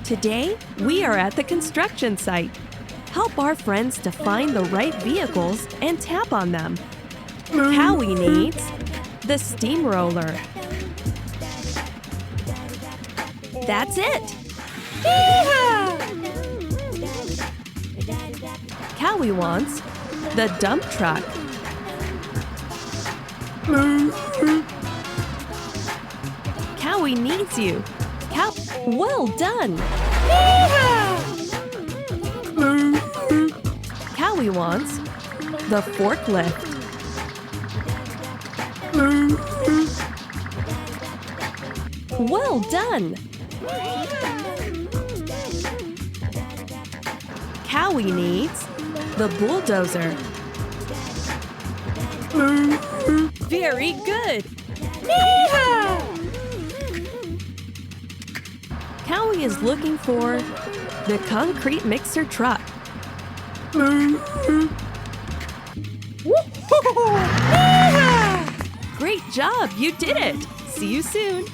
Today, we are at the construction site. Help our friends to find the right vehicles and tap on them. Cowie needs the steamroller. That's it! Yee-haw! Cowie wants the dump truck. Cowie needs you. Well done! Cowie wants the forklift. Well done! Cowie needs the bulldozer. Very good! Cowie is looking for the concrete mixer truck. Great job! You did it! See you soon!